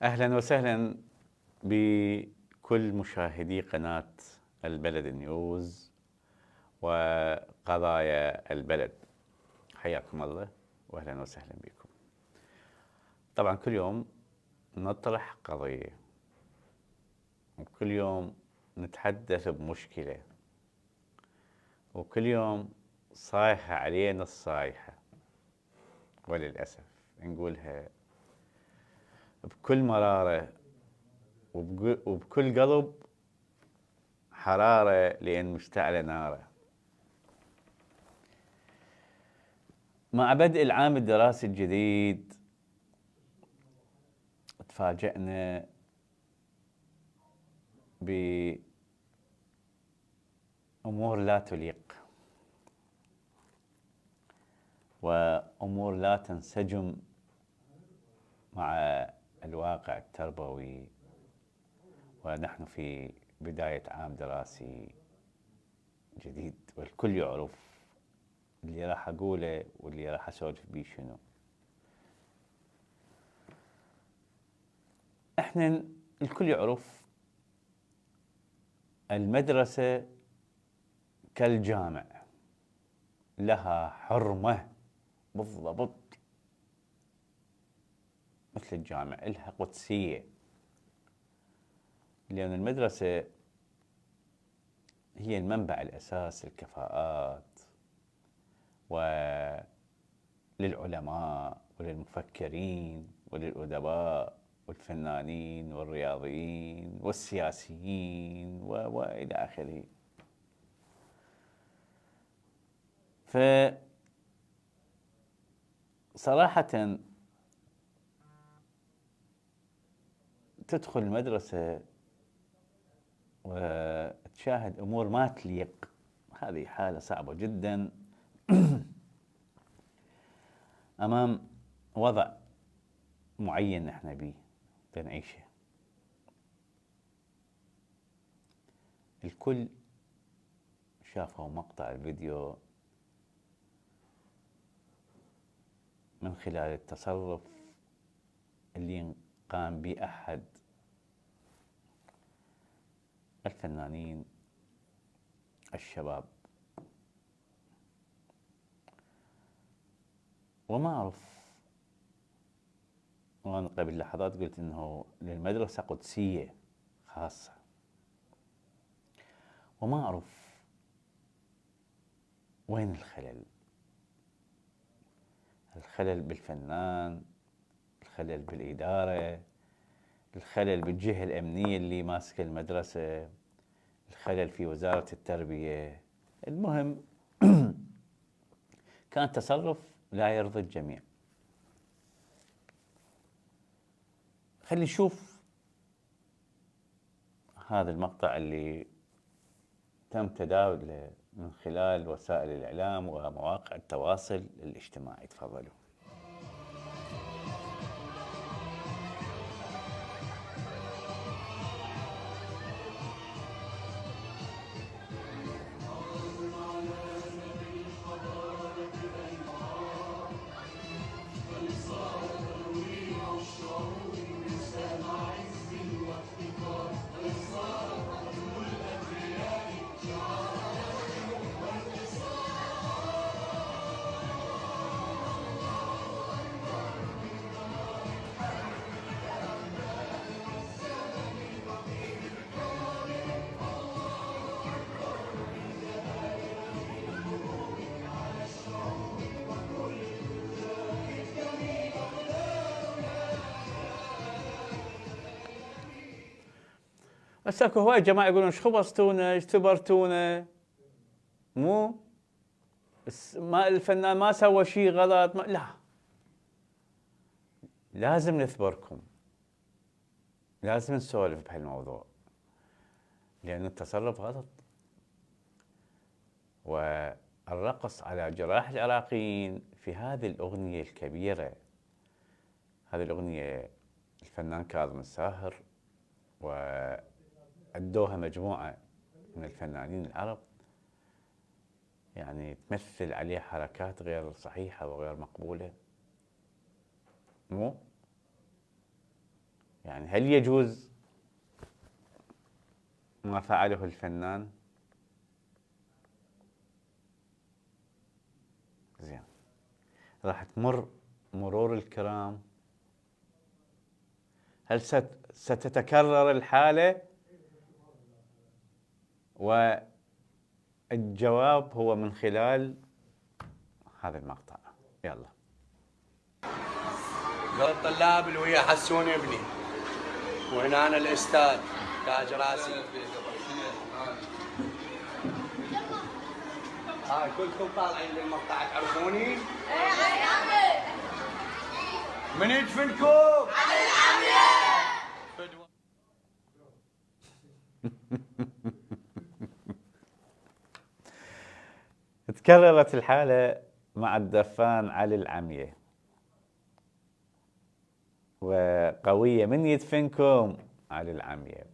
أهلا وسهلا بكل مشاهدي قناة البلد نيوز وقضايا البلد. حياكم الله وأهلا وسهلا بكم. طبعا كل يوم نطرح قضية وكل يوم نتحدث بمشكلة وكل يوم صايحة علينا الصايحة، وللأسف نقولها بكل مرارة وبكل قلب حرارة لأن مشتعلة ناره. مع بدء العام الدراسي الجديد تفاجأنا بأمور لا تليق وأمور لا تنسجم مع الواقع التربوي، ونحن في بداية عام دراسي جديد والكل يعرف اللي راح أقوله واللي راح أسولف بيه شنو. احنا الكل يعرف المدرسة كالجامع، لها حرمة بالضبط مثل الجامع، لها قدسية، لأن المدرسة هي المنبع الأساس للكفاءات وللعلماء وللمفكرين وللأدباء والفنانين والرياضيين والسياسيين وإلى آخره. فصراحة تدخل المدرسة وتشاهد أمور ما تليق، هذه حالة صعبة جدا أمام وضع معين نحن بيه بنعيشه. الكل شافوا مقطع الفيديو من خلال التصرف اللي قام به أحد الفنانين الشباب، وما أعرف، وأنا قبل لحظات قلت إنه للمدرسة قدسية خاصة، وما أعرف وين الخلل. الخلل بالفنان، الخلل بالإدارة، الخلل بالجهة الأمنية اللي ماسكة المدرسة، الخلل في وزارة التربية. المهم كان تصرف لا يرضي الجميع. خلي نشوف هذا المقطع اللي تم تداوله من خلال وسائل الإعلام ومواقع التواصل الاجتماعي. تفضلوا. هسه اكو هواي جماعه يقولون ايش خبصتونا، ايش تبرتونا، مو ما الفنان ما سوى شيء غلط، لا، لازم نثبركم، لازم نسولف بهالموضوع لأن التصرف غلط. والرقص على جراح العراقيين في هذه الأغنية الكبيرة، هذه الأغنية الفنان كاظم الساهر وأدوها مجموعة من الفنانين العرب، يعني تمثل عليه حركات غير صحيحة وغير مقبولة، مو يعني هل يجوز ما فعله الفنان؟ زين، راح تمر مرور الكرام، هل ستتكرر الحالة؟ والجواب هو من خلال هذا المقطع. يلا. قال الطلاب اللي وياه حسوني ابني، وهنا أنا الأستاذ تاج راسي. هاي كلكم طالعين للمقطع تعرفوني؟ ايه علي العمي. من يدفنكم؟ علي العمي. تكررت الحالة مع الدفان علي العمية، وقوية من يدفنكم علي العمية،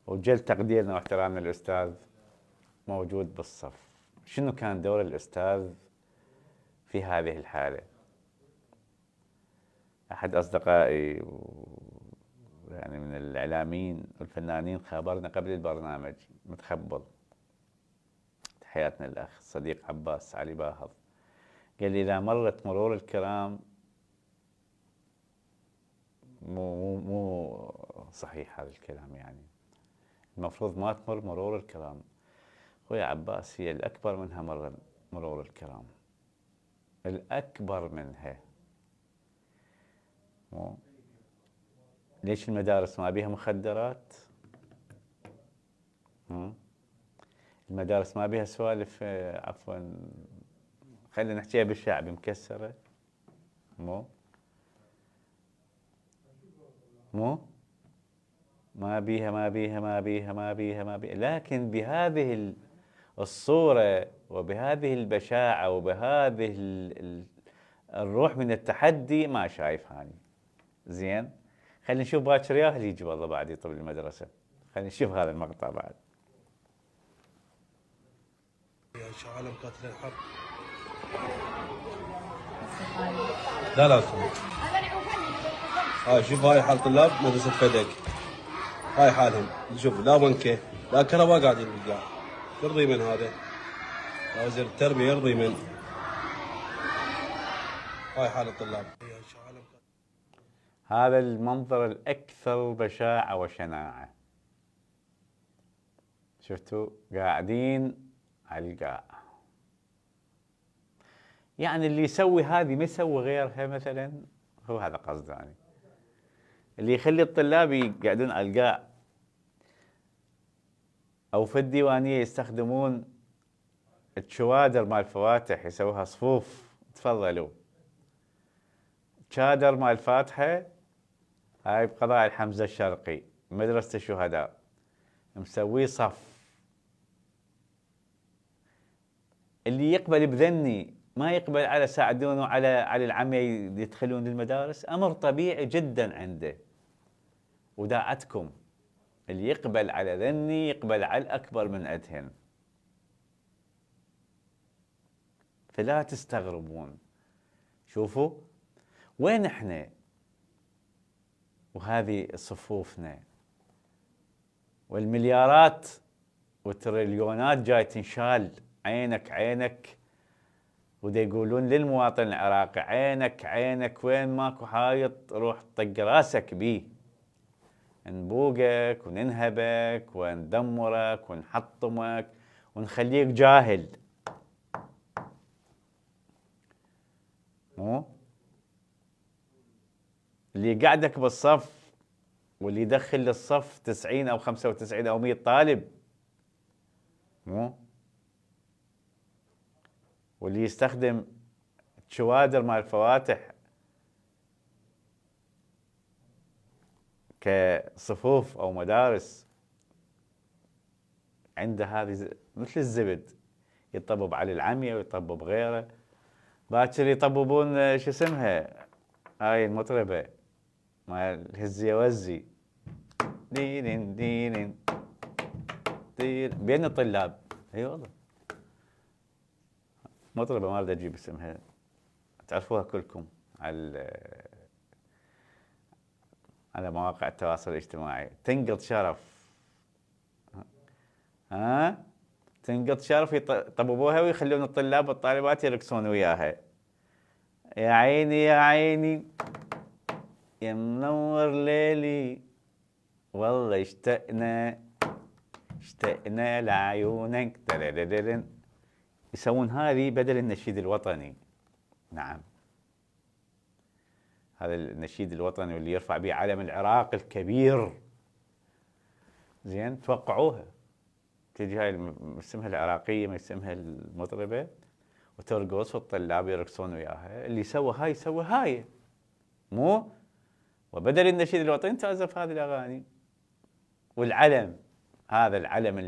وجل تقديرنا واحترامنا للأستاذ موجود بالصف. شنو كان دور الأستاذ في هذه الحالة؟ أحد أصدقائي يعني من الإعلاميين والفنانين خابرنا قبل البرنامج، متخبل، تحياتنا الأخ صديق عباس علي باهظ، قال لي إذا مرت مرور الكرام مو صحيح هذا الكلام، يعني المفروض ما تمر مرور الكرام. أخوي عباس، هي الأكبر منها مرور الكرام، الأكبر منها. ليش المدارس ما بيها مخدرات؟ المدارس ما بيها سوالف، عفوا خلينا نحكيها بالشعبي، مكسرة؟ مو ما بيها، لكن بهذه الصورة وبهذه البشاعة وبهذه الروح من التحدي ما شايف هاني. زين، خلينا نشوف باكر ياهل يجي والله بعد يطب المدرسة. خلينا نشوف هذا المقطع بعد. يا شو عالم قتل الحرب. لا هاي شوف، هاي حال طلاب مدرسة فدك، هاي حالهم. شوف لا بنكة لا كهرباء قاعدين بالقاع. يرضي من هذا؟ وزير التربية يرضي من؟ هاي حال الطلاب. هذا المنظر الأكثر بشاعة وشناعة. شفتوا قاعدين على القاع، يعني اللي يسوي هذه ما يسوي غيرها مثلا، هو هذا قصدي يعني. اللي يخلي الطلاب يقعدون على القاع او في الديوانيه يستخدمون الشوادر مال الفواتح، يسووها صفوف. تفضلوا، شادر مال الفاتحه هاي بقضاء الحمزه الشرقي مدرسه الشهداء، مسويه صف. اللي يقبل بذني ما يقبل على ساعدونه على العمي يدخلون للمدارس، امر طبيعي جدا عنده. وداعتكم اللي يقبل على ذني يقبل على الأكبر من أدهن، فلا تستغربون. شوفوا وين احنا وهذه صفوفنا والمليارات والتريليونات جاي تنشال. عينك ودا يقولون للمواطن العراقي عينك وين ماكو حايط روح طق راسك بيه، نبوقك وننهبك وندمرك ونحطمك ونخليك جاهل. مو اللي قعدك بالصف واللي يدخل للصف 90 أو 95 أو 100 طالب، مو واللي يستخدم شوادر مال الفواتح كصفوف أو مدارس، عنده هذه مثل الزبد، يطبب على العمية ويطبب غيره. باكر يطببون شو اسمها هاي المطربة مال هزي وزي، دين بين الطلاب. اي والله مطربة ما اريد اجيب اسمها، تعرفوها كلكم على على مواقع التواصل الاجتماعي، تنقط شرف. ها تنقط شرف يطببوها ويخلون الطلاب والطالبات يرقصون وياها. يا عيني يا عيني يا منور ليلي، والله اشتقنا لعيونك. يسوون هذه بدل النشيد الوطني. نعم، هذا النشيد الوطني واللي يرفع به علم العراق الكبير. زين، توقعوها تجي هاي اسمها العراقيه، ما اسمها المطربه، وترقص والطلاب يرقصون وياها. اللي سوى هاي سوى هاي، مو وبدل النشيد الوطني تعزف هذه الاغاني. والعلم، هذا العلم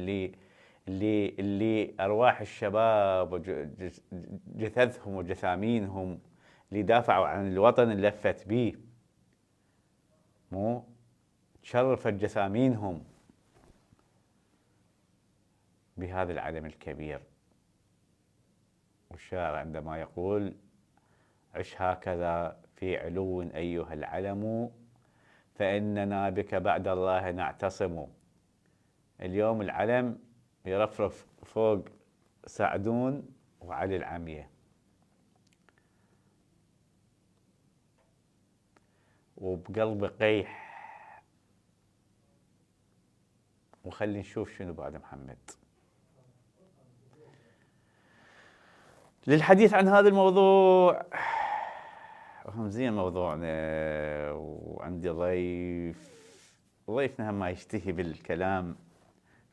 اللي ارواح الشباب وجثثهم وجثامينهم اللي دافعوا عن الوطن اللي لفت بيه، مو شرفت جثامينهم بهذا العلم الكبير. والشاعر عندما يقول: عش هكذا في علو أيها العلم، فإننا بك بعد الله نعتصم. اليوم العلم يرفرف فوق سعدون وعلي العمية، وبقلب قيح. وخلي نشوف شنو بعد محمد. للحديث عن هذا الموضوع، زين موضوعنا، وعندي ضيفنا هم ما يشتهي بالكلام،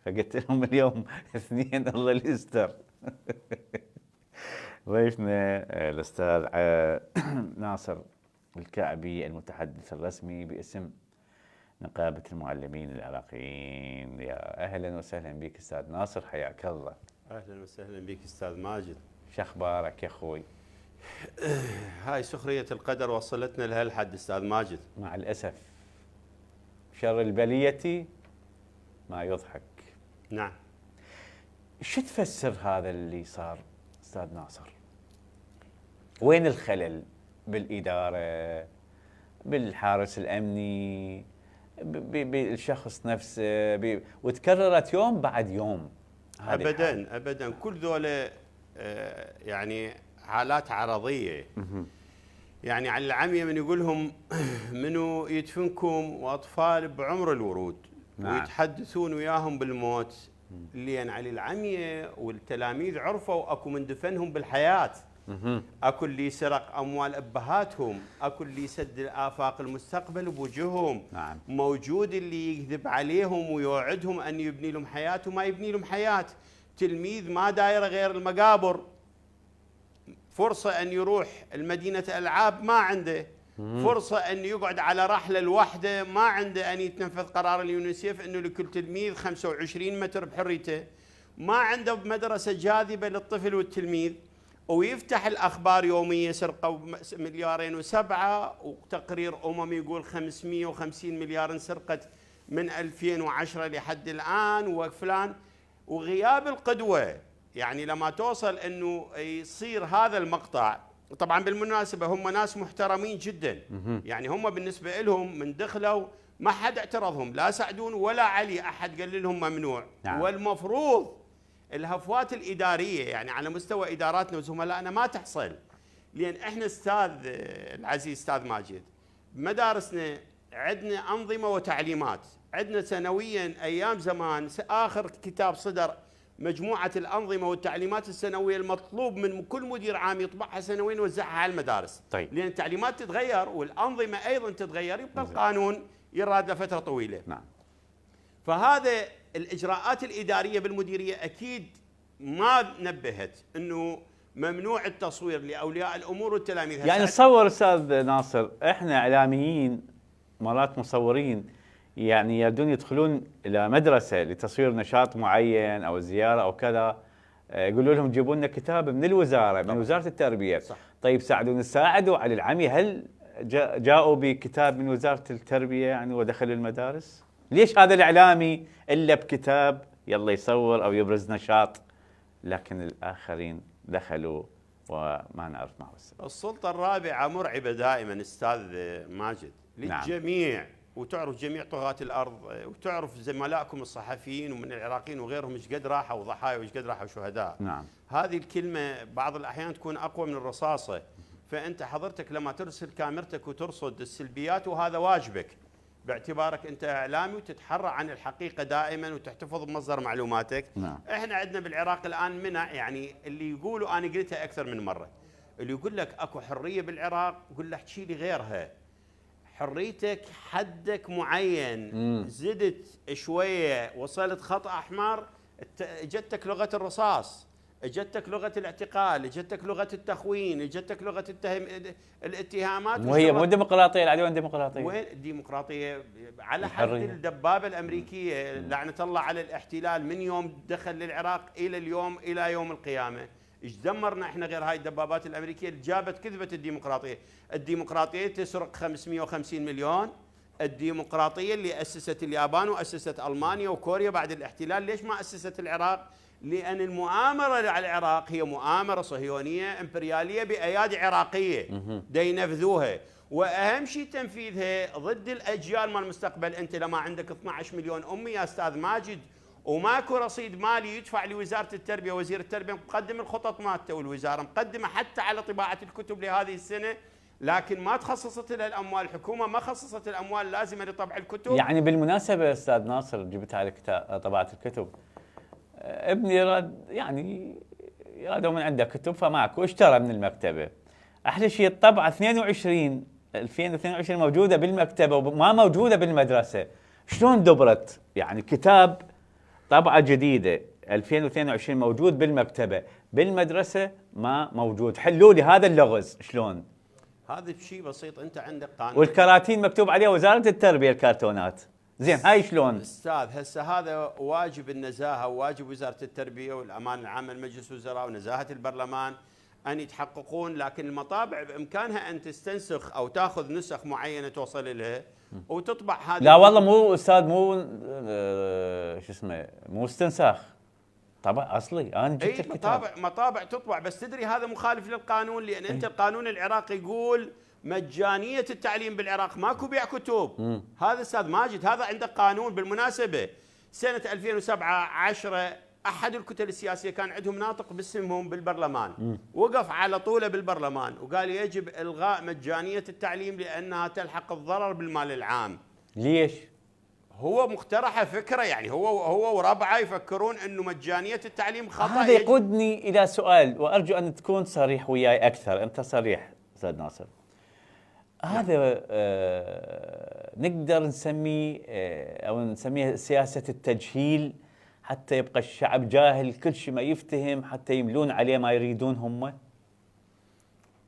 فقلت لهم اليوم اثنين الله اللي يستر. ضيفنا الاستاذ ناصر الكعبي، المتحدث الرسمي باسم نقابة المعلمين العراقيين. يا اهلا وسهلا بك استاذ ناصر، حياك الله. اهلا وسهلا بك استاذ ماجد. شخبارك يا اخوي؟ هاي سخرية القدر وصلتنا لهالحد استاذ ماجد. مع الاسف شر البلية ما يضحك. نعم. شو تفسر هذا اللي صار استاذ ناصر؟ وين الخلل بالإدارة، بالحارس الأمني، بالشخص نفسه، وتكررت يوم بعد يوم؟ ابدا ابدا، كل ذولا يعني حالات عرضيه. يعني على العمية من يقولهم منو يدفنكم واطفال بعمر الورود. نعم. ويتحدثون وياهم بالموت. لين على العمية والتلاميذ عرفوا اكو من دفنهم بالحياه. اكو اللي سرق اموال ابهاتهم، اكو اللي يسد الافاق المستقبل بوجههم. نعم. موجود اللي يكذب عليهم ويوعدهم ان يبني لهم حياه وما يبني لهم حياه. تلميذ ما دايره غير المقابر، فرصه ان يروح المدينه العاب ما عنده، فرصه ان يقعد على رحله لوحده ما عنده، ان يتنفذ قرار اليونيسيف انه لكل تلميذ 25 متر بحريته، ما عنده مدرسه جاذبه للطفل والتلميذ. ويفتح الأخبار يومية سرقوا 2.7 مليار، وتقرير أممي يقول 550 مليار انسرقت من 2010 لحد الآن وفلان. وغياب القدوة، يعني لما توصل أنه يصير هذا المقطع. طبعا بالمناسبة هم ناس محترمين جدا، يعني هم بالنسبة لهم من دخلوا ما حد اعترضهم، لا سعدون ولا علي أحد قال لهم ممنوع. نعم. والمفروض الهفوات الإدارية يعني على مستوى إداراتنا وزملائنا ما تحصل. لأن إحنا أستاذ العزيز أستاذ ماجد، بمدارسنا عندنا أنظمة وتعليمات، عندنا سنويا أيام زمان آخر كتاب صدر مجموعة الأنظمة والتعليمات السنوية المطلوب من كل مدير عام يطبعها سنويا ويوزعها على المدارس. طيب. لأن التعليمات تتغير والأنظمة أيضا تتغير، يبقى القانون يراد لفترة طويلة. نعم. فهذا الإجراءات الإدارية بالمديرية أكيد ما نبهت أنه ممنوع التصوير لأولياء الأمور والتلاميذ. يعني تصور أستاذ ناصر، إحنا إعلاميين مرات مصورين يعني يردون يدخلون إلى مدرسة لتصوير نشاط معين أو زيارة أو كذا، يقولوا لهم جيبوا لنا كتاب من الوزارة، من وزارة التربية. صح. طيب ساعدوا ساعدوا على العمي، هل جاءوا بكتاب من وزارة التربية يعني ودخلوا المدارس؟ ليش هذا الإعلامي إلا بكتاب يلا يصور أو يبرز نشاط، لكن الآخرين دخلوا وما نعرف ما هو السبب؟ السلطة الرابعة مرعبة دائما أستاذ ماجد للجميع. نعم. وتعرف جميع طغاة الارض، وتعرف زملائكم الصحفيين ومن العراقيين وغيرهم ايش قد راحوا ضحايا وايش قد راحوا شهداء. نعم. هذه الكلمه بعض الاحيان تكون اقوى من الرصاصه، فانت حضرتك لما ترسل كاميرتك وترصد السلبيات وهذا واجبك باعتبارك انت اعلامي وتتحرى عن الحقيقه دائما وتحتفظ بمصدر معلوماتك. نعم. احنا عندنا بالعراق الان منع، يعني اللي يقولوا انا قلتها اكثر من مره، اللي يقول لك اكو حريه بالعراق قول له احكي لي غيرها. حريتك حدك معين، زدت شويه وصلت خط احمر اجتك لغه الرصاص، اجتك لغه الاعتقال، اجتك لغه التخوين، اجتك لغه الاتهامات. وهي مو ديمقراطيه العدوان ديمقراطيه. وين الديمقراطيه؟ على حد الدبابه الامريكيه لعنه الله على الاحتلال، من يوم دخل للعراق الى اليوم الى يوم القيامه ايش دمرنا احنا غير هاي الدبابات الامريكيه اللي جابت كذبه الديمقراطيه. الديمقراطيه تسرق 550 مليون، الديمقراطيه اللي اسست اليابان واسست المانيا وكوريا بعد الاحتلال، ليش ما اسست العراق؟ لان المؤامره على العراق هي مؤامره صهيونيه امبرياليه بايادي عراقيه دا ينفذوها، واهم شيء تنفيذها ضد الاجيال مال المستقبل. انت لما عندك 12 مليون امي يا استاذ ماجد وماكو رصيد مالي يدفع لوزاره التربيه، وزير التربيه مقدم الخطط مالته والوزاره مقدمه حتى على طباعه الكتب لهذه السنه، لكن ما تخصصت لها الاموال، الحكومه ما خصصت الاموال اللازمه لطبع الكتب. يعني بالمناسبه استاذ ناصر جبت على طباعه الكتب، ابني يرادوا من عنده كتب فماكو، اشترى من المكتبه. احلى شيء الطبعه 2022 موجوده بالمكتبه وما موجوده بالمدرسه. شلون دبرت؟ يعني كتاب طبعه جديده 2022 موجود بالمكتبه، بالمدرسه ما موجود. حلوا لي هذا اللغز شلون؟ هذا شيء بسيط، انت عندك قانون والكراتين مكتوب عليها وزاره التربيه الكرتونات. زين هاي شلون؟ استاذ هسه هذا واجب النزاهه وواجب وزاره التربيه والامانه العامه لمجلس الوزراء ونزاهه البرلمان ان يتحققون، لكن المطابع بامكانها ان تستنسخ او تاخذ نسخ معينه توصل لها وتطبع هذه. لا والله مو استاذ، مو شو اسمه، مو استنساخ، طبع اصلي. انا جبت الكتاب. مطابع تطبع، بس تدري هذا مخالف للقانون، لان انت القانون العراقي يقول مجانيه التعليم بالعراق، ماكو بيع كتب. هذا استاذ ماجد هذا عندك قانون. بالمناسبه سنه 2007 10 احد الكتل السياسيه كان عندهم ناطق باسمهم بالبرلمان، وقف على طوله بالبرلمان وقال يجب الغاء مجانيه التعليم لانها تلحق الضرر بالمال العام. ليش؟ هو مقترحه فكره، يعني هو وربعه يفكرون انه مجانيه التعليم خطا. هذا يقودني الى سؤال وارجو ان تكون صريح وياي اكثر. انت صريح استاذ ناصر. هذا نقدر نسميه او نسميه سياسه التجهيل، حتى يبقى الشعب جاهل كل شيء ما يفتهم، حتى يملون عليه ما يريدون هم.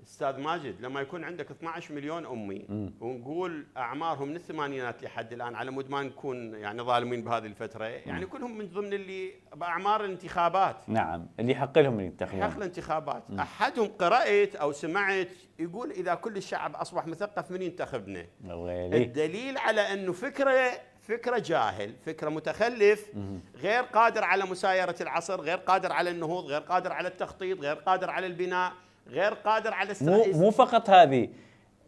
استاذ ماجد لما يكون عندك 12 مليون امي ونقول اعمارهم من الثمانينات لحد الان، على مود ما نكون يعني ظالمين بهذه الفتره، يعني كلهم من ضمن اللي باعمار الانتخابات. نعم، اللي يحق لهم ينتخبون. حق الانتخابات. احدهم قرات او سمعت يقول اذا كل الشعب اصبح مثقف من ينتخبنا. الدليل على انه فكره جاهل، فكره متخلف، غير قادر على مسايره العصر، غير قادر على النهوض، غير قادر على التخطيط، غير قادر على البناء، غير قادر على مو فقط هذه.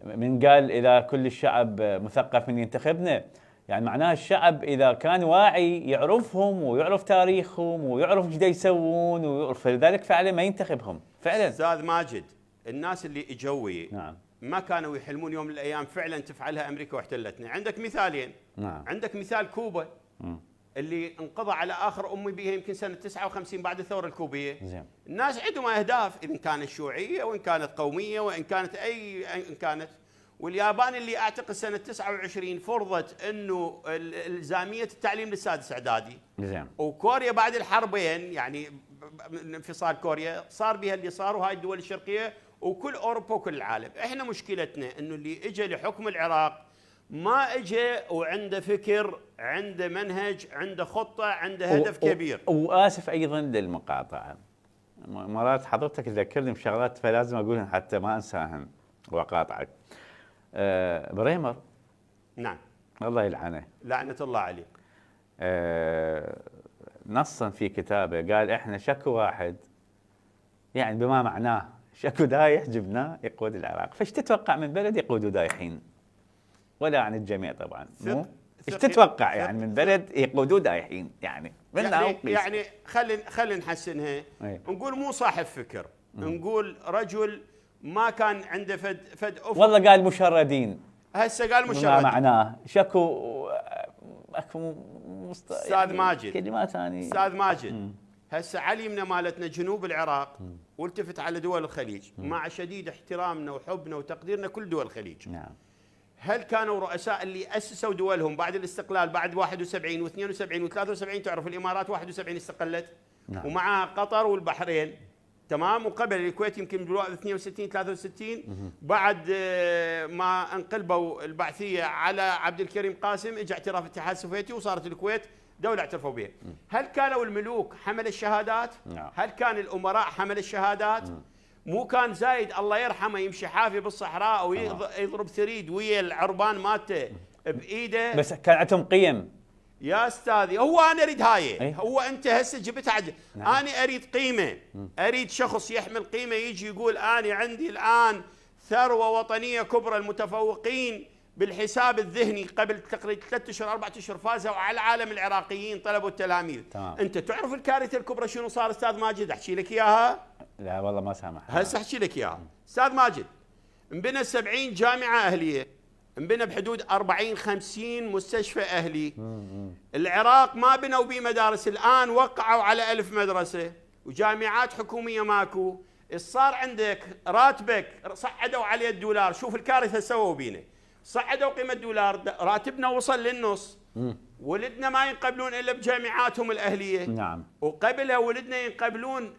من قال اذا كل الشعب مثقف من ينتخبنا، يعني معناه الشعب اذا كان واعي يعرفهم ويعرف تاريخهم ويعرف ايش يسوون، فلذلك فعلا ما ينتخبهم فعلا. استاذ ماجد الناس اللي اجوي نعم ما كانوا يحلمون يوم من الايام فعلا تفعلها امريكا واحتلتنا. عندك مثالين. نعم. عندك مثال كوبا اللي انقضى على اخر امي بها يمكن سنه 59 بعد الثوره الكوبيه. زين. الناس عندهم اهداف، ان كانت شيوعيه وان كانت قوميه وان كانت ان كانت. واليابان اللي اعتقد سنه 29 فرضت انه الزاميه التعليم للسادس اعدادي. زين. وكوريا بعد الحربين يعني انفصال كوريا صار بها اللي صار، وهاي الدول الشرقيه وكل اوروبا وكل العالم. احنا مشكلتنا انه اللي اجى لحكم العراق ما اجى وعنده فكر، عنده منهج، عنده خطه، عنده هدف كبير. واسف ايضا للمقاطعه، مرات حضرتك تذكرني بشغلات فلازم اقولها حتى ما انساهن واقاطعك. بريمر. نعم. الله يلعنه. لعنه الله عليه. نصا في كتابه قال احنا شكو واحد، يعني بما معناه شكو دايح جبناه يقود العراق. فايش تتوقع من بلد يقودوا دايحين؟ ولا عن الجميع طبعا. مو ايش ثق- تتوقع ثق- يعني من بلد يقودون دايحين يعني يعني خلي نحسنها. أي. نقول مو صاحب فكر، نقول رجل ما كان عنده فد افق. والله قال مشردين، هسه قال ما مشردين. معناه شكو اكو استاذ ماجد، كلمات ثانيه. استاذ ماجد، هسه علمنا مالتنا جنوب العراق والتفت على دول الخليج مع شديد احترامنا وحبنا وتقديرنا كل دول الخليج. نعم. هل كانوا رؤساء اللي اسسوا دولهم بعد الاستقلال بعد 71 و72 و73؟ تعرف الامارات 71 استقلت، نعم. ومع قطر والبحرين، تمام، وقبل الكويت يمكن بالوقت 62 63 بعد ما انقلبوا البعثيه على عبد الكريم قاسم اجى اعتراف الاتحاد السوفيتي وصارت الكويت دوله اعترفوا بها. هل كانوا الملوك حمل الشهادات؟ نعم. هل كان الامراء حمل الشهادات؟ مو كان زايد الله يرحمه يمشي حافي بالصحراء او يضرب ثريد ويا العربان مالته بايده؟ بس كان عندهم قيم. يا استاذي هو انا اريد هاي. أي. هو انت هسه جبتها نعم. انا اريد قيمه، اريد شخص يحمل قيمه يجي يقول انا عندي الان ثروه وطنيه كبرى. المتفوقين بالحساب الذهني قبل تقريبا 3 اشهر 4 اشهر فازوا على العالم العراقيين طلبوا التلاميذ. تمام. انت تعرف الكارثه الكبرى شنو صار استاذ ماجد؟ احكي لك اياها. لا والله ما سامح. هسه احكي لك اياها استاذ ماجد. انبنى 70 جامعه اهليه، انبنى بحدود 40 50 مستشفى اهلي. العراق ما بنوا بيه مدارس، الان وقعوا على 1000 مدرسه وجامعات حكوميه ماكو. صار عندك راتبك صعدوا عليه الدولار، شوف الكارثه سووا بينا، صعدوا قيمه الدولار، راتبنا وصل للنص. ولدنا ما ينقبلون الا بجامعاتهم الاهليه. نعم. وقبلها ولدنا ينقبلون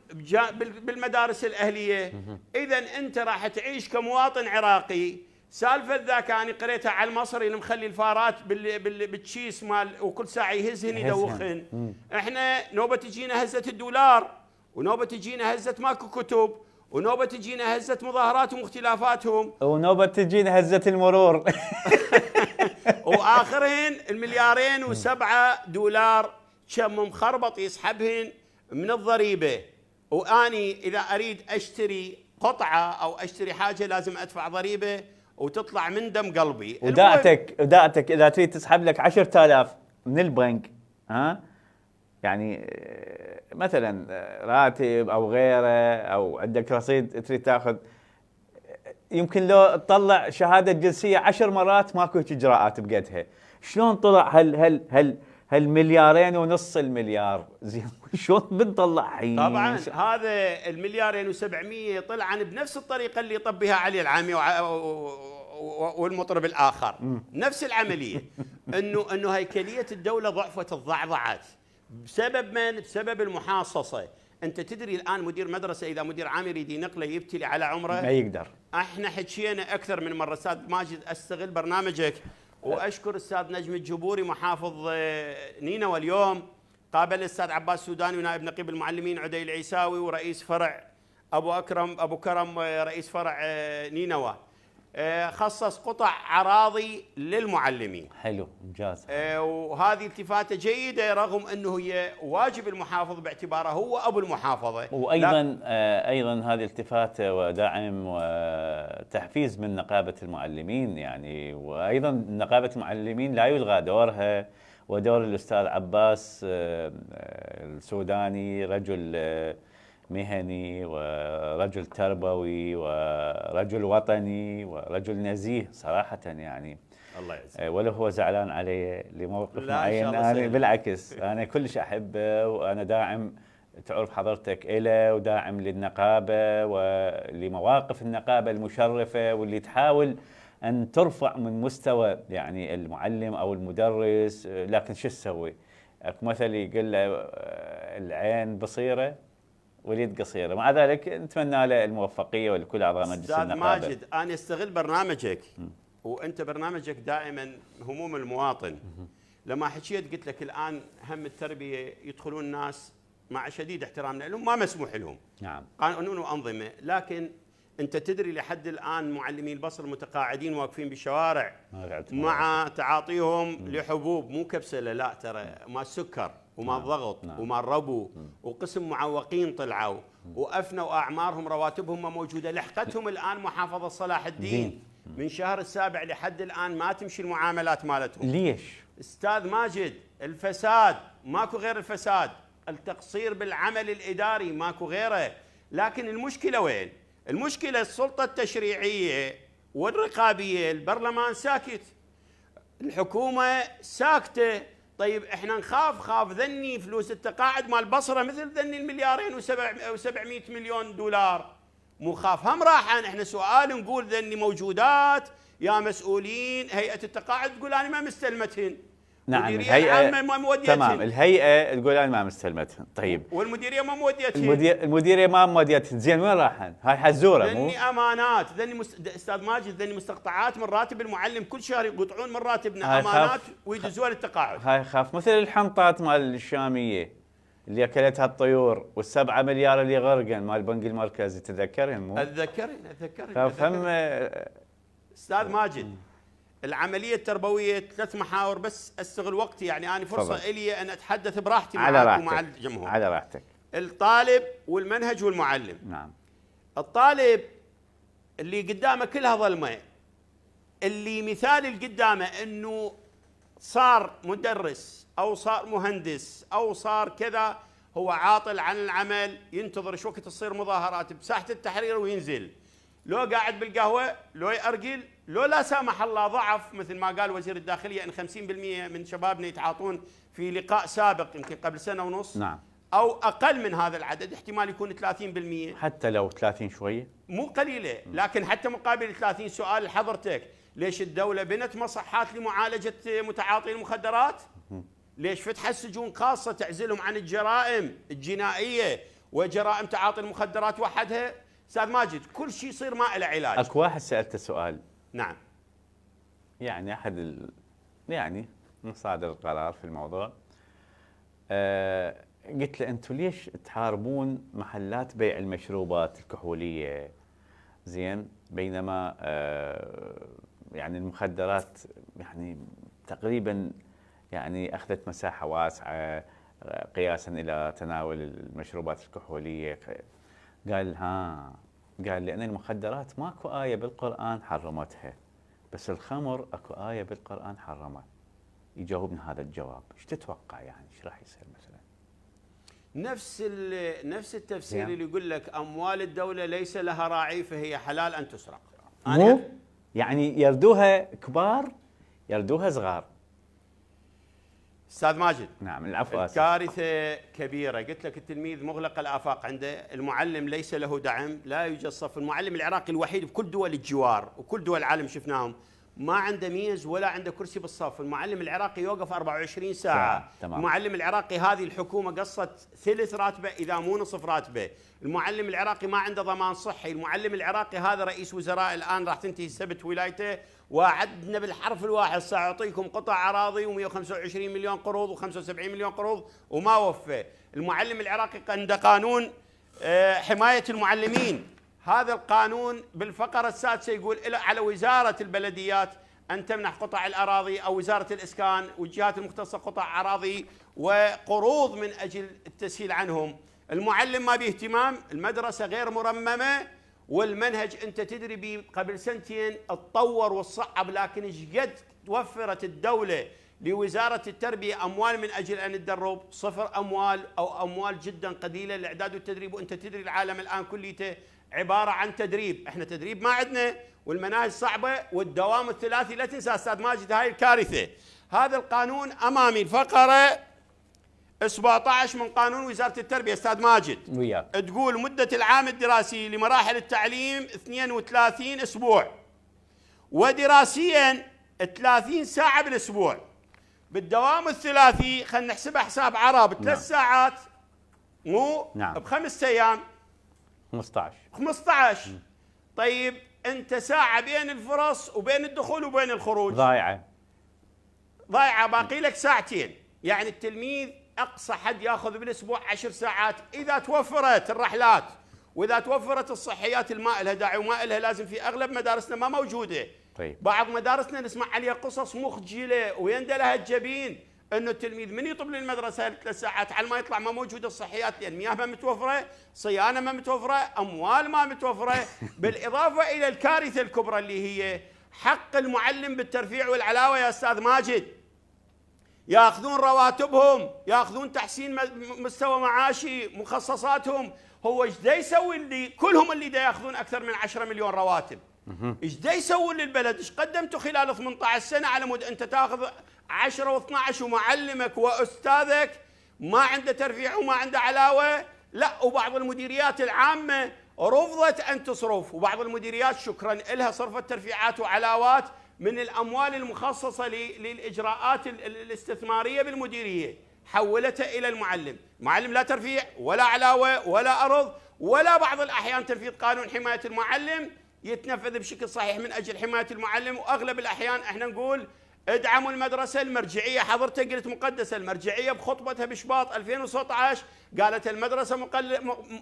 بالمدارس الاهليه. اذا انت راح تعيش كمواطن عراقي. سالفه ذاك انا قريتها على المصري اللي مخلي الفارات بالتشيس مال وكل ساعه يهزهن يدوخن. احنا نوبه تجينا هزه الدولار، ونوبه تجينا هزه ماكو كتب، ونوبه تجينا هزه مظاهراتهم واختلافاتهم، ونوبه تجينا هزه المرور. واخرهن المليارين و7 دولار كم مخربط يسحبهن من الضريبه. واني اذا اريد اشتري قطعه او اشتري حاجه لازم ادفع ضريبه وتطلع من دم قلبي. ودائتك اذا تريد تسحب لك 10,000 من البنك، ها يعني مثلا راتب او غيره او عندك رصيد تريد تاخذ، يمكن لو تطلع شهاده جنسيه 10 مرات ماكو اجراءات بقدها. شلون طلع هالمليارين ونص المليار؟ زين شلون بنطلع حين؟ طبعا هذا المليارين و700 طلعن بنفس الطريقه اللي طبها علي العامي والمطرب الاخر. نفس العمليه. انه هيكليه الدوله ضعفت الضعضعت بسبب من؟ بسبب المحاصصه. انت تدري الان مدير مدرسه اذا مدير عام يريد ينقله يبتلي على عمره ما يقدر. احنا حكينا اكثر من مره. استاذ ماجد استغل برنامجك واشكر استاذ نجم الجبوري محافظ نينوى. اليوم قابل الاستاذ عباس السوداني ونائب نقيب المعلمين عدي العيساوي ورئيس فرع ابو كرم رئيس فرع نينوى. خصص قطع اراضي للمعلمين. حلو ممتاز. وهذه التفاته جيده رغم انه هي واجب المحافظ باعتباره هو ابو المحافظه. وايضا ايضا هذه التفاته ودعم وتحفيز من نقابه المعلمين يعني. وايضا نقابه المعلمين لا يلغى دورها ودور الاستاذ عباس السوداني، رجل مهني ورجل تربوي ورجل وطني ورجل نزيه صراحة يعني. الله يعزك. ولا هو زعلان علي لموقف معين، أنا بالعكس أنا كلش أحبه وأنا داعم، تعرف حضرتك إله، وداعم للنقابة ولمواقف النقابة المشرفة واللي تحاول أن ترفع من مستوى يعني المعلم أو المدرس. لكن شو تسوي؟ اكو مثل يقول له العين بصيرة واليد قصيره، مع ذلك نتمنى له الموفقيه ولكل اعضاء مجلس النقابه. استاذ ماجد انا استغل برنامجك وانت برنامجك دائما هموم المواطن. لما حكيت قلت لك الان هم التربيه يدخلون ناس مع شديد احترامنا لهم ما مسموح لهم. نعم. قانون وانظمه، لكن انت تدري لحد الان معلمي البصر متقاعدين واقفين بالشوارع مع تعاطيهم لحبوب مو كبسله، لا ترى ما السكر وما الضغط وما الربو، وقسم معوقين طلعوا وافنوا اعمارهم، رواتبهم ما موجوده. لحقتهم الان محافظه صلاح الدين من شهر السابع لحد الآن ما تمشي المعاملات مالتهم. ليش؟ استاذ ماجد، الفساد ماكو غير الفساد، التقصير بالعمل الإداري ماكو غيره. لكن المشكلة وين؟ المشكلة السلطة التشريعية والرقابية، البرلمان ساكت، الحكومة ساكتة. طيب احنا خاف ذني فلوس التقاعد مال بصرة مثل ذني المليارين و700 مليون دولار، مو خاف هم راحن. احنا سؤال نقول ذني موجودات يا مسؤولين هيئة التقاعد تقول انا ما مستلمتهن. نعم المديرية الهيئة العامة ما موديتهن. تمام، الهيئة تقول انا ما مستلمتهن. طيب والمديرية ما موديتهن. المديرية ما موديتهن، زين وين راحن؟ هاي حزورة مو؟ ذني امانات، استاذ ماجد ذني مستقطعات من راتب المعلم، كل شهر يقطعون من راتبنا امانات ويدزوها للتقاعد. هاي خاف مثل الحنطات مال الشامية اللي اكلتها الطيور وال7 مليار اللي غرقن مال البنك المركزي، تذكرهم مو؟ اتذكرهم. خاف هم استاذ ماجد، العمليه التربويه 3 محاور بس استغل وقتي، يعني انا فرصه فضل. الي ان اتحدث براحتي على معك ومع راحتك، الجمهور. على راحتك. الطالب والمنهج والمعلم. نعم. الطالب اللي قدامه كلها ظلمه، اللي مثال اللي قدامه انه صار مدرس او صار مهندس او صار كذا، هو عاطل عن العمل، ينتظر ايش وقت تصير مظاهرات بساحه التحرير وينزل، لو قاعد بالقهوه، لو يأرجل، لو لا سامح الله ضعف مثل ما قال وزير الداخليه ان 50% من شبابنا يتعاطون في لقاء سابق يمكن قبل سنه ونص. نعم. او اقل من هذا العدد، احتمال يكون 30%. حتى لو 30 شويه مو قليله، لكن حتى مقابل 30 سؤال لحضرتك، ليش الدوله بنت مصحات لمعالجه متعاطي المخدرات؟ ليش فتحت سجون خاصه تعزلهم عن الجرائم الجنائيه وجرائم تعاطي المخدرات وحدها؟ استاذ ماجد، كل شيء يصير ما له علاج. اكو واحد سالته سؤال، نعم، يعني احد يعني مصادر القرار في الموضوع، قلت له انتم ليش تحاربون محلات بيع المشروبات الكحوليه؟ زين، بينما يعني المخدرات يعني تقريبا يعني اخذت مساحه واسعه قياسا الى تناول المشروبات الكحوليه. قال قال لان المخدرات ماكو ايه بالقران حرمتها، بس الخمر اكو ايه بالقران حرمت. يجاوبنا هذا الجواب، ايش تتوقع يعني ايش راح يصير مثلا؟ نفس التفسير اللي يقول لك اموال الدوله ليس لها راعي فهي حلال ان تسرق. مو يعني يردوها كبار يردوها صغار. استاذ ماجد، نعم العفو، اسف. كارثه كبيره. قلت لك التلميذ مغلق الافاق عنده، المعلم ليس له دعم، لا يوجد صف. المعلم العراقي الوحيد بكل دول الجوار وكل دول العالم شفناهم ما عنده ميز ولا عنده كرسي بالصف. المعلم العراقي يوقف 24 ساعة. تمام. المعلم العراقي هذه الحكومة قصت ثلث راتبه إذا مو نصف راتبه. المعلم العراقي ما عنده ضمان صحي. المعلم العراقي هذا رئيس وزراء الآن راح تنتهي السبت ولايته، وعدنا بالحرف الواحد سأعطيكم قطع أراضي و125 مليون قروض و75 مليون قروض وما وفى. المعلم العراقي عنده قانون حماية المعلمين. هذا القانون بالفقرة السادسة يقول على وزارة البلديات أن تمنح قطع الأراضي، أو وزارة الإسكان والجهات المختصة قطع أراضي وقروض من أجل التسهيل عنهم. المعلم ما باهتمام، المدرسة غير مرممة، والمنهج أنت تدري بيه قبل سنتين اتطور والصعب، لكن ايش قد توفرت الدولة لوزارة التربية أموال من أجل أن تدرب؟ صفر أموال أو أموال جدا قليلة للإعداد والتدريب. وأنت تدري العالم الآن كليته عبارة عن تدريب، احنا تدريب ما عندنا، والمناهج صعبة، والدوام الثلاثي لا تنسى استاذ ماجد، هاي الكارثة. هذا القانون امامي الفقرة 17 من قانون وزارة التربية استاذ ماجد، وياك تقول مدة العام الدراسي لمراحل التعليم 32 اسبوع، ودراسيا 30 ساعة بالاسبوع. بالدوام الثلاثي خلينا نحسبها حساب عرب، 3 ساعات مو ب5 ايام 15. طيب انت ساعة بين الفرص وبين الدخول وبين الخروج ضايعة، باقي لك ساعتين. يعني التلميذ اقصى حد ياخذ بالاسبوع 10 ساعات اذا توفرت الرحلات، واذا توفرت الصحيات. الماء لها داعي وما لها لازم، في اغلب مدارسنا ما موجودة. طيب بعض مدارسنا نسمع عليها قصص مخجلة ويندى لها الجبين، انه التلميذ من يطب للمدرسه 3 ساعات على ما يطلع ما موجوده الصحيات، لان مياه ما متوفره، صيانه ما متوفره، اموال ما متوفره، بالاضافه الى الكارثه الكبرى اللي هي حق المعلم بالترفيع والعلاوة يا أستاذ ماجد، ياخذون رواتبهم، ياخذون تحسين مستوى معاشي، مخصصاتهم. هو ايش دا يسوي اللي كلهم اللي دا ياخذون اكثر من 10 مليون رواتب؟ ايش دا يسوي للبلد؟ ايش قدمتوا خلال 18 سنه على مود انت تاخذ 10 و12 ومعلمك واستاذك ما عنده ترفيع وما عنده علاوه؟ لا، وبعض المديريات العامه رفضت ان تصرف، وبعض المديريات شكرا لها صرفت ترفيعات وعلاوات من الاموال المخصصه للاجراءات الاستثماريه بالمديريه، حولتها الى المعلم. المعلم لا ترفيع ولا علاوه ولا ارض ولا بعض الاحيان تنفيذ قانون حمايه المعلم يتنفذ بشكل صحيح من اجل حمايه المعلم. واغلب الاحيان احنا نقول ادعموا المدرسه المرجعيه، حضرتك قلت مقدسه، المرجعيه بخطبتها بشباط 2019 قالت المدرسه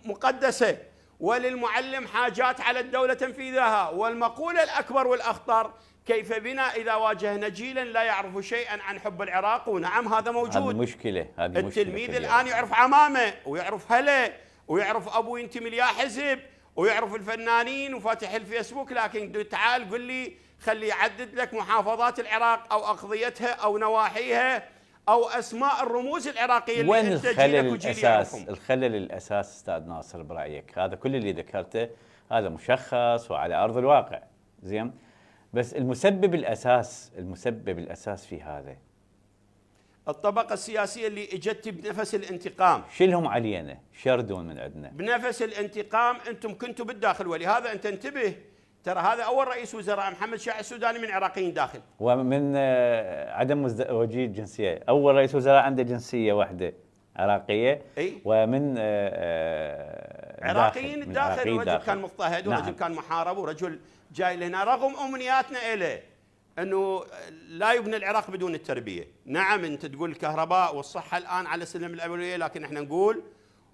مقدسه وللمعلم حاجات على الدوله تنفيذها. والمقوله الاكبر والاخطر: كيف بنا إذا واجهنا جيلا لا يعرف شيئا عن حب العراق؟ ونعم هذا موجود. هذه مشكلة. التلميذ الآن يعرف عمامه ويعرف هله ويعرف أبوه ينتمي ليا حزب ويعرف الفنانين وفاتح الفيسبوك، لكن تعال قل لي خلي يعدد لك محافظات العراق أو أقضيتها أو نواحيها أو أسماء الرموز العراقية اللي وين أنت الخلل جيلك وجيلي الأساس؟ يعرفهم. الخلل الأساس أستاذ ناصر برأيك؟ هذا كل اللي ذكرته هذا مشخص وعلى أرض الواقع، زين؟ بس المسبب الأساس في هذا الطبقة السياسية اللي اجت بنفس الانتقام. شيلهم علينا، شردون من عندنا بنفس الانتقام. انتم كنتوا بالداخل، ولهذا انت انتبه، ترى هذا اول رئيس وزراء محمد شاع السوداني من عراقيين داخل، ومن عدم مزدوجية الجنسية. أول رئيس وزراء عنده جنسية واحدة عراقية، أي؟ ومن عراقيين الداخل. ورجل داخل. كان مضطهد ورجل كان محارب ورجل جاي لهنا رغم أمنياتنا إليه أنه لا يبنى العراق بدون التربية. نعم أنت تقول الكهرباء والصحة الآن على سلم الأولوية، لكن احنا نقول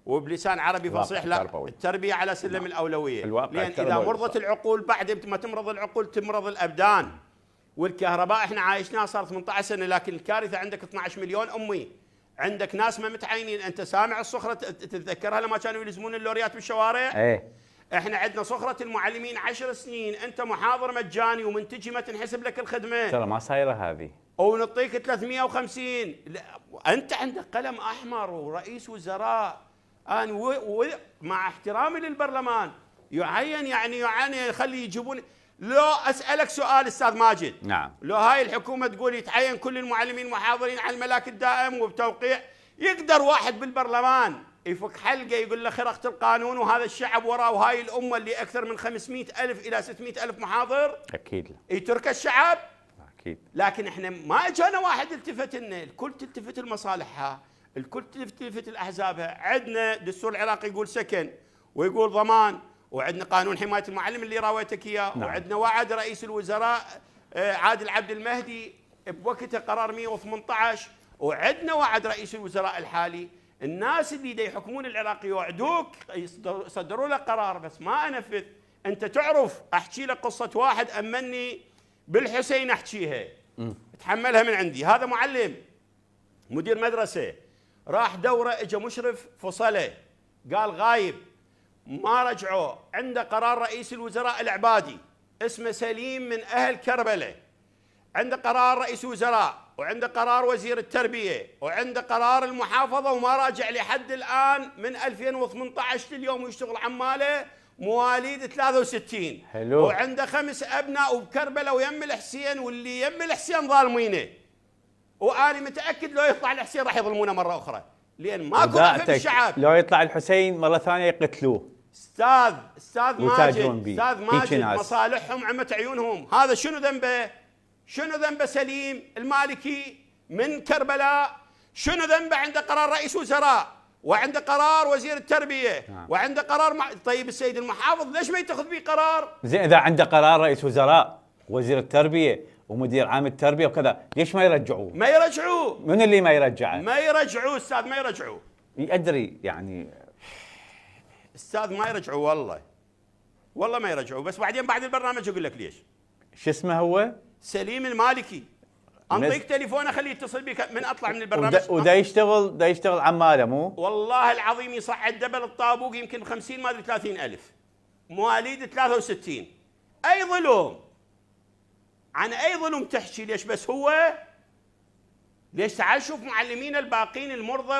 وبلسان عربي فصيح لا، التربية على سلم الأولوية، لأن إذا مرضت العقول بعد ما تمرض العقول تمرض الأبدان. والكهرباء احنا عايشناها صار 18 سنة، لكن الكارثة عندك 12 مليون أمي، عندك ناس ما متعينين. أنت سامع الصخرة تتذكرها لما كانوا يلزمون اللوريات بالشوارع؟ ايه. احنا عندنا صخرة المعلمين 10 سنين، انت محاضر مجاني ومنتجي ما تنحسب لك الخدمة، ترى ما صايرة هذه، ونعطيك 350. انت عندك قلم احمر ورئيس وزراء. انا مع احترامي للبرلمان يعاني يخلي يجيبون. لو اسالك سؤال استاذ ماجد، نعم، لو هاي الحكومة تقول يتعين كل المعلمين محاضرين على الملاك الدائم وبتوقيع، يقدر واحد بالبرلمان يفك حلقه يقول له خرقت القانون وهذا الشعب وراه وهاي الامه اللي اكثر من 500,000 الى 600,000 محاضر؟ اكيد لا. يترك الشعب؟ اكيد. لكن احنا ما اجانا واحد التفت لنا، الكل تلتفت لمصالحها، الكل تلتفت لاحزابها. عندنا دستور العراق يقول سكن ويقول ضمان، وعندنا قانون حمايه المعلم اللي راويتك اياه، نعم. وعندنا وعد رئيس الوزراء عادل عبد المهدي بوقته قرار 118، وعندنا وعد رئيس الوزراء الحالي. الناس اللي دا يحكمون العراق يوعدوك يصدروا لك قرار بس ما انفذ. انت تعرف احكي لك قصه واحد امني بالحسين احكيها، اتحملها من عندي. هذا معلم مدير مدرسه راح دوره، اجى مشرف فصله قال غايب، ما رجعوه. عنده قرار رئيس الوزراء العبادي اسمه سليم من اهل كربلاء، عنده قرار رئيس وزراء وعنده قرار وزير التربية وعنده قرار المحافظة، وما راجع لحد الآن من 2018 لليوم يشتغل عماله، مواليد 63. حلو. وعنده 5 أبناء وبكربلاء ويم الحسين، واللي يم الحسين ظالمينه، وأنا متأكد لو يطلع الحسين راح يظلمونه مرة أخرى، لأن ماكو رأفة بالشعب. لو يطلع الحسين مرة ثانية يقتلوه. استاذ ماجد مصالحهم عمت عيونهم. هذا شنو ذنبه؟ شنو ذنبه سليم المالكي من كربلاء؟ شنو ذنبه؟ عنده قرار رئيس وزراء وعنده قرار وزير التربيه وعنده قرار طيب السيد المحافظ ليش ما يتخذ به قرار؟ زين اذا عنده قرار رئيس وزراء وزير التربيه ومدير عام التربيه وكذا، ليش ما يرجعوه؟ ما يرجعوه. من اللي ما يرجعه؟ ما يرجعوه استاذ، ما يرجعوه. يدري يعني استاذ ما يرجعوه، والله ما يرجعوه. بس بعدين بعد البرنامج اقول لك ليش. شو اسمه هو؟ سليم المالكي. انطيك تليفونه خليه يتصل بك من اطلع من البرنامج. ودا يشتغل عماله مو؟ والله العظيم يصعد دبل الطابوق يمكن 50 ما ادري 30,000. مواليد 63. اي ظلم. عن اي ظلم تحكي؟ ليش بس هو؟ ليش؟ تعال شوف معلمين الباقين المرضى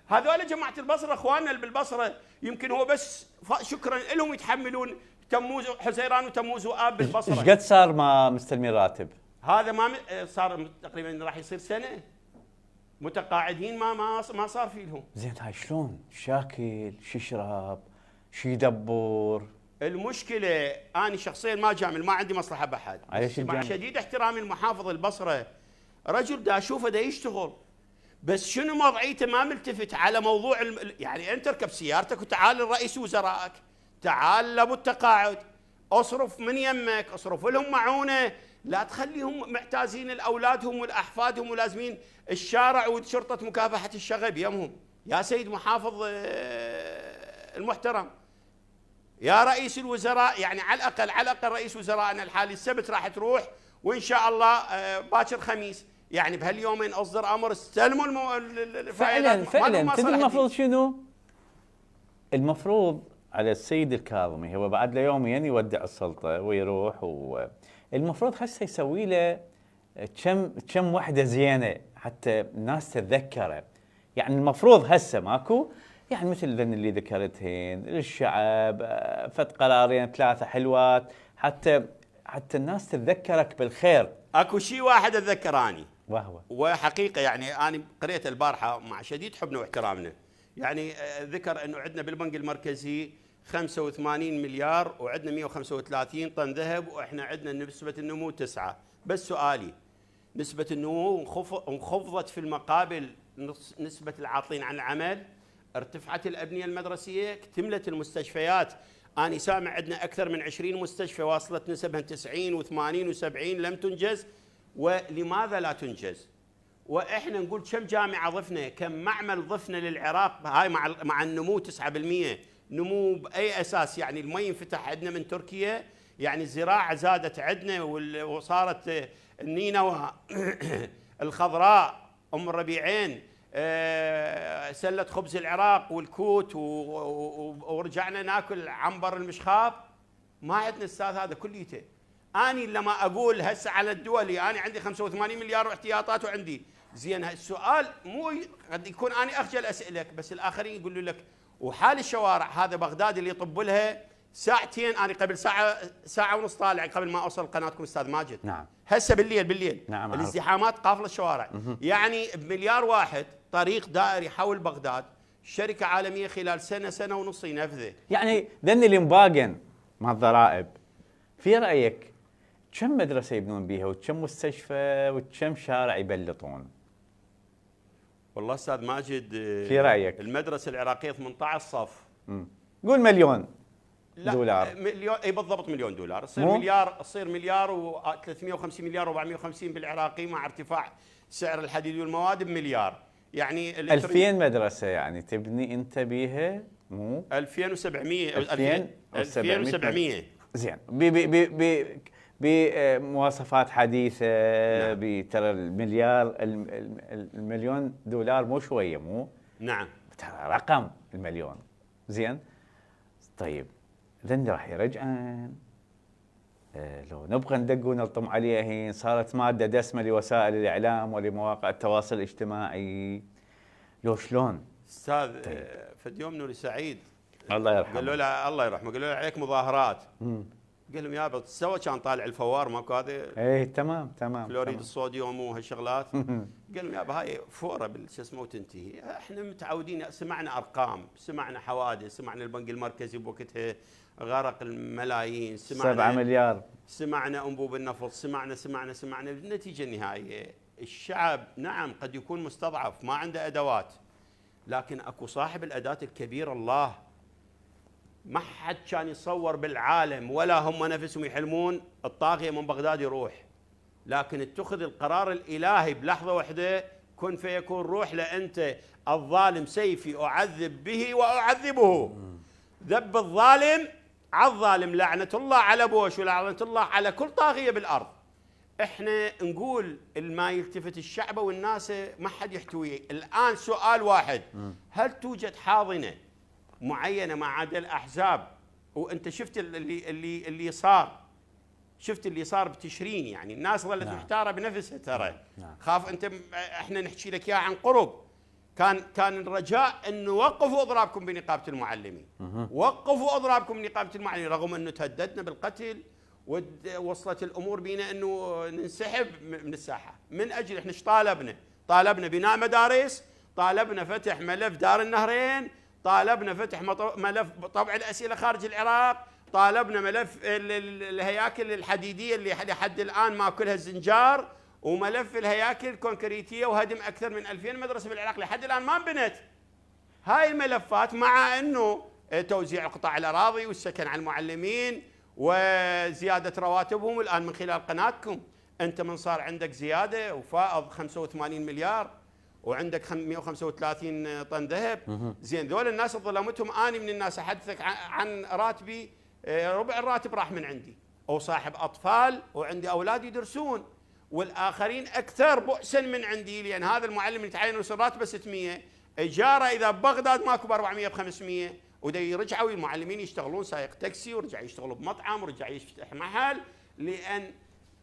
هذول جماعه البصره، اخواننا اللي بالبصره، يمكن هو بس شكرا لهم يتحملون تموز حزيران وتموز واب بالبصره. ايش قد صار ما مستلمين راتب؟ هذا ما صار تقريبا راح يصير سنه متقاعدين، ما صار في لهم. زين هاي شلون؟ شاكل، شو يشرب، شو يدبر؟ المشكله انا شخصيا ما جامل، ما عندي مصلحه بحد، مع شديد احترامي المحافظ البصره رجل دا اشوفه دا يشتغل، بس شنو وضعيته؟ ما ملتفت على موضوع يعني انت اركب سيارتك وتعال لرئيس وزرائك، تعال لابو التقاعد، اصرف من يمك، اصرف لهم معونه، لا تخليهم معتازين لاولادهم ولاحفادهم ولازمين الشارع وشرطه مكافحه الشغب يمهم. يا سيد محافظ المحترم، يا رئيس الوزراء، يعني على الاقل رئيس وزرائنا الحالي السبت راح تروح، وان شاء الله باكر خميس، يعني بهاليومين اصدر امر استلموا فعلا تدري المفروض شنو؟ المفروض على السيد الكاظمي، هو بعد له يومين يودع السلطه ويروح، المفروض هسه يسوي له كم وحده زينه حتى الناس تتذكره. يعني المفروض هسه ماكو، يعني مثل ذن اللي ذكرتهن للشعب، فد قرارين ثلاثه حلوات حتى الناس تتذكرك بالخير. اكو شيء واحد اتذكراني وحقيقه، يعني انا قريت البارحه مع شديد حبنا واحترامنا، يعني ذكر انه عندنا بالبنك المركزي 85 مليار وعندنا 135 طن ذهب، واحنا عندنا نسبه النمو 9. بس سؤالي، نسبه النمو انخفضت في المقابل نسبه العاطلين عن العمل، ارتفعت الابنيه المدرسيه، اكتملت المستشفيات. أنا سامع عندنا أكثر من 20 مستشفى واصلت نسبها 90 و80 و70 لم تنجز، ولماذا لا تنجز؟ وإحنا نقول كم جامعة ضفنا، كم معمل ضفنا للعراق، هاي مع النمو 9%، نمو بأي أساس؟ يعني المي انفتح عندنا من تركيا، يعني الزراعة زادت عندنا وصارت النينوى الخضراء، أم الربيعين، سلة خبز العراق والكوت، ورجعنا ناكل عنبر المشخاب. ما عندنا استاذ هذا كليته. اني لما اقول هسه على الدولي انا عندي 85 مليار واحتياطات وعندي زين، السؤال مو قد يكون انا اخجل اسالك، بس الاخرين يقولوا لك وحال الشوارع هذا بغداد اللي يطب لها ساعتين، انا قبل ساعه ونص طالع قبل ما اوصل قناتكم استاذ ماجد. نعم. هسه بالليل نعم. الازدحامات قافله الشوارع. يعني بمليار واحد طريق دائري حول بغداد، شركه عالميه خلال سنه ونص ينفذه. يعني ذن اللي مباقن مع الضرائب، في رايك كم مدرسه يبنون بيها وكم مستشفى وكم شارع يبلطون؟ والله استاذ ماجد، في رايك المدرسه العراقيه 18 صف، قول مليون لا دولار. مليون، اي بالضبط مليون دولار، تصير مليار و350 مليار و450 بالعراقي، مع ارتفاع سعر الحديد والمواد بمليار. يعني 2000 مدرسه يعني تبني انت بيها، مو 2700 2700 زين، بمواصفات حديثه. نعم. بترى المليون دولار مو شويه، مو؟ نعم. ترى رقم المليون. زين طيب ذن راح يرجعن، لو نبغى ندق ونلطم عليهن، صارت ماده دسمه لوسائل الاعلام ولمواقع التواصل الاجتماعي، لو شلون؟ استاذ فد يوم نوري سعيد الله يرحمه قالوا له الله يرحمه، قالوا له عليك مظاهرات. قال لهم يابا سوى كان طالع الفوار ماكو هذا، اي تمام فلوريد الصوديوم وهالشغلات. قال لهم يابا هاي فوره شو اسمه وتنتهي. احنا متعودين، سمعنا ارقام، سمعنا حوادث، سمعنا البنك المركزي بوقتها غرق الملايين، سمعنا 7 مليار، سمعنا انبوب النفط، سمعنا النتيجه النهائيه الشعب نعم قد يكون مستضعف ما عنده ادوات، لكن اكو صاحب الاداه الكبيره الله. ما حد كان يتصور بالعالم ولا هم نفسهم يحلمون الطاغيه من بغداد يروح، لكن اتخذ القرار الالهي بلحظه واحده، كن فيكون، روح لانت الظالم سيفي اعذب به واعذبه. ذب الظالم على الظالم، لعنه الله على بوش ولعنه الله على كل طاغيه بالارض. احنا نقول ما يلتفت الشعب والناس ما حد يحتويه. الان سؤال واحد، هل توجد حاضنه معينه مع عدد الاحزاب؟ وانت شفت اللي صار، شفت اللي صار بتشرين، يعني الناس ظلت محتاره بنفسها ترى. خاف انت احنا نحكي لك اياه عن قرب. كان الرجاء انه وقفوا اضرابكم بنقابه المعلمين، وقفوا اضرابكم بنقابه المعلمين، رغم انه تهددنا بالقتل ووصلت الامور بينا انه ننسحب من الساحه. من اجل احنا ايش طالبنا بناء مدارس، طالبنا فتح ملف دار النهرين، طالبنا فتح ملف طبع الاسئله خارج العراق، طالبنا ملف الهياكل الحديديه اللي لحد الان ماكلها الزنجار، وملف الهياكل الكونكريتيه وهدم اكثر من 2000 مدرسه بالعراق لحد الان ما انبنت. هاي الملفات مع انه توزيع قطاع الاراضي والسكن على المعلمين وزياده رواتبهم. الان من خلال قناتكم انت من صار عندك زياده وفائض 85 مليار وعندك 135 طن ذهب، زين ذول الناس ظلمتهم. اني من الناس احدثك عن راتبي ربع الراتب راح من عندي، او صاحب اطفال وعندي اولاد يدرسون، والاخرين اكثر بؤسا من عندي، لان هذا المعلم يتعين وصل راتبه 600، اجاره اذا ببغداد ماكو ب 400 ب 500، ودا يرجعوا المعلمين يشتغلون سائق تاكسي ورجع يشتغلوا بمطعم ورجع يفتح محل، لان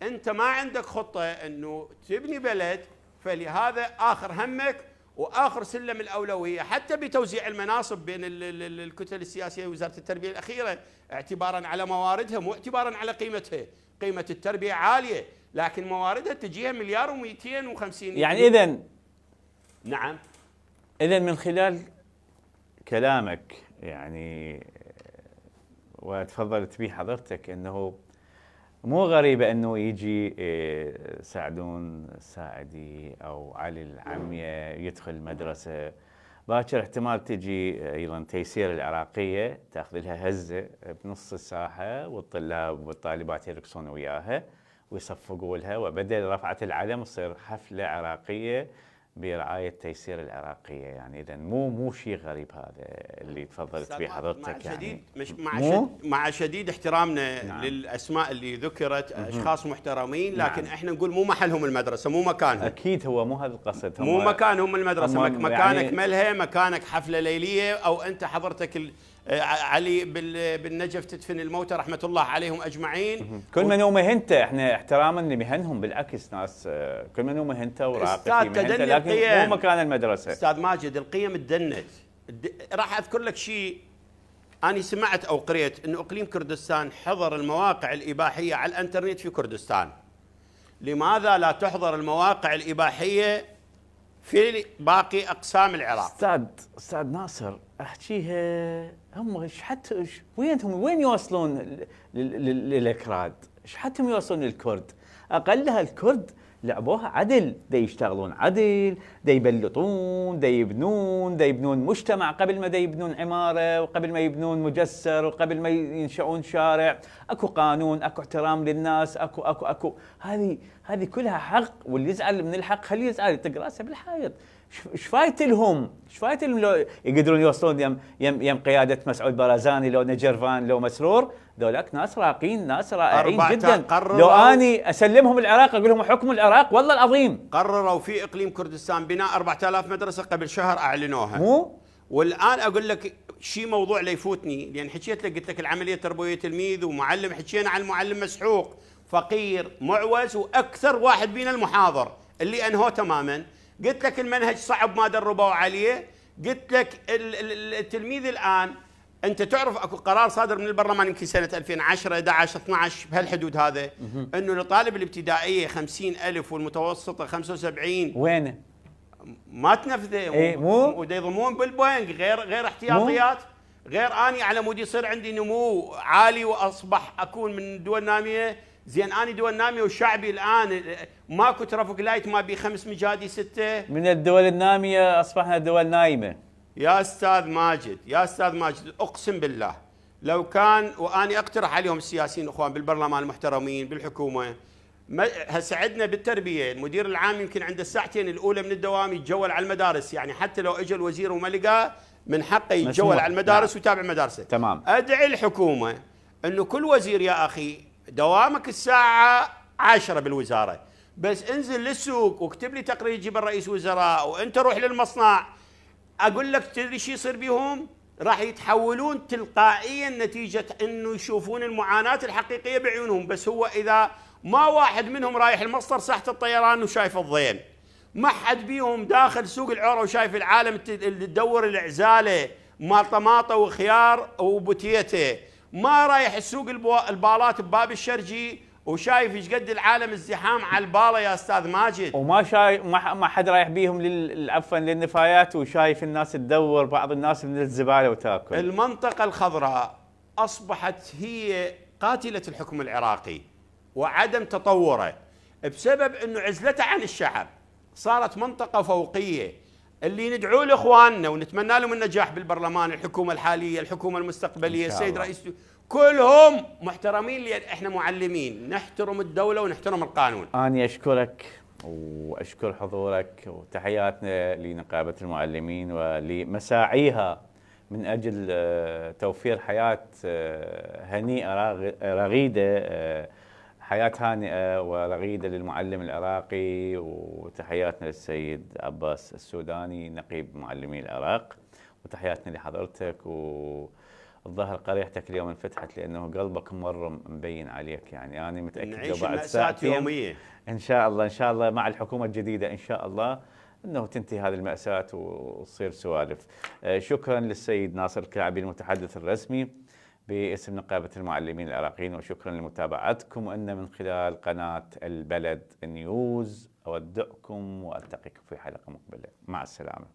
انت ما عندك خطه انه تبني بلد. فلهذا اخر همك واخر سلم الاولويه حتى بتوزيع المناصب بين الكتل السياسيه ووزاره التربيه الاخيره، اعتبارا على مواردها مو اعتبارا على قيمتها. قيمه التربيه عاليه لكن مواردها تجيها مليار و250. يعني اذا نعم، اذا من خلال كلامك يعني وتفضلت به حضرتك انه مو غريبة أنه يجي سعدون الساعدي أو علي العمية يدخل المدرسة، باكر احتمال تجي أيضا تيسير العراقية تأخذ لها هزة بنص الساحة والطلاب والطالبات يرقصون وياها ويصفقوا لها، وبدل رفعة العلم تصير حفلة عراقية برعاية تيسير العراقية. يعني إذا مو شيء غريب هذا اللي تفضلت به حضرتك. يعني مع شديد احترامنا نعم. للأسماء اللي ذكرت أشخاص محترمين، لكن نعم. احنا نقول مو محلهم المدرسة، مو مكانهم. أكيد هو مو هذا القصد، مو مكانهم المدرسة، مكانك يعني ملهى، مكانك حفلة ليلية، أو أنت حضرتك علي بالنجف تدفن الموتى رحمة الله عليهم أجمعين. كل من هو مهنته، احنا احتراما لمهنهم بالعكس ناس كل من هو مهنته وراقي في مهنته، لكن مو مكان المدرسة. أستاذ ماجد القيم تدنت. راح أذكر لك شيء، أنا سمعت أو قريت أن إقليم كردستان حضر المواقع الإباحية على الانترنت في كردستان. لماذا لا تحضر المواقع الإباحية في باقي أقسام العراق؟ أستاذ ناصر أحكيها، هم وين يوصلون للأكراد؟ شحتهم يوصلون للكرد؟ أقلها الكرد لعبوها عدل، دا يشتغلون عدل، دا يبلطون، دا يبنون مجتمع قبل ما دا يبنون عمارة، وقبل ما يبنون مجسر، وقبل ما ينشؤون شارع. اكو قانون، اكو احترام للناس، اكو هذه كلها حق، واللي يزعل من الحق خليه يزعل، يطق راسه بالحائط. ايش فايتلهم لو يقدرون يوصلون يم قيادة مسعود برزاني، لو نجرفان، لو مسرور، ذولاك ناس راقين، ناس رائعين جدا. لو اني اسلمهم العراق اقول لهم حكموا العراق والله العظيم. قرروا في اقليم كردستان بناء 4000 مدرسه قبل شهر اعلنوها. مو والان اقول لك شيء موضوع لا يفوتني، لان حكيت لك قلت لك العمليه التربويه تلميذ ومعلم، حكينا عن المعلم مسحوق فقير معوز واكثر واحد بينا المحاضر اللي انهوه تماما. قلت لك المنهج صعب ما دربوا عليه. قلت لك التلميذ الان انت تعرف اكو قرار صادر من البرلمان يمكن سنه 2010 11 12 بهالحدود هذا، انه لطالب الابتدائيه 50,000 والمتوسطه 75. وينه؟ ما تنفذه. مو ودا يضمون بالبنك غير احتياطيات، غير اني على مود يصير عندي نمو عالي واصبح اكون من دول ناميه. زين اني دول ناميه وشعبي الان ماكو ترافيك لايت، ما بي 5 مجادي 6. من الدول الناميه اصبحنا دول نايمه. يا استاذ ماجد اقسم بالله لو كان، واني اقترح عليهم السياسيين الاخوان بالبرلمان المحترمين بالحكومه، هسه عندنا بالتربيه المدير العام يمكن عنده الساعتين الاولى من الدوام يتجول على المدارس، يعني حتى لو اجى الوزير وما لقاه من حقه يتجول على المدارس ويتابع مدارسه. تمام. ادعي الحكومه انه كل وزير يا اخي دوامك الساعه 10 بالوزاره، بس انزل للسوق واكتب لي تقرير جيب الرئيس وزراء، وانت روح للمصنع. اقول لك تدري شو يصير بيهم؟ راح يتحولون تلقائيا نتيجة انه يشوفون المعاناة الحقيقية بعيونهم. بس هو اذا ما واحد منهم رايح المصدر ساحة الطيران وشايف الضين، ما حد بيهم داخل سوق العورة وشايف العالم اللي تدور العزالة مال طماطة وخيار وبوتيته، ما رايح السوق البالات بباب الشرجي وشايف ايش قد العالم ازدحام على الباله يا استاذ ماجد. وما شايف ما حد رايح بيهم عفوا للنفايات وشايف الناس تدور بعض الناس من الزباله وتاكل. المنطقه الخضراء اصبحت هي قاتله الحكم العراقي وعدم تطوره بسبب انه عزلته عن الشعب، صارت منطقه فوقيه. اللي ندعو لاخواننا ونتمنى لهم النجاح بالبرلمان، الحكومه الحاليه، الحكومه المستقبليه، السيد رئيس، كلهم محترمين. احنا معلمين نحترم الدوله ونحترم القانون. أنا أشكرك وأشكر حضورك، وتحياتنا لنقابة المعلمين ولمساعيها من أجل توفير حياة هنيئة رغيدة، حياة هانئة ورغيدة للمعلم العراقي. وتحياتنا للسيد عباس السوداني نقيب معلمي العراق، وتحياتنا لحضرتك. الظاهر قريحتك اليوم انفتحت لانه قلبك مره مبين عليك، يعني انا متاكد لو بعد ساعتين يوميه ان شاء الله مع الحكومه الجديده ان شاء الله انه تنتهي هذه الماساه وتصير سوالف. شكرا للسيد ناصر الكعبي المتحدث الرسمي باسم نقابه المعلمين العراقيين، وشكرا لمتابعتكم. وان من خلال قناه البلد نيوز اودعكم والتقيكم في حلقه مقبله، مع السلامه.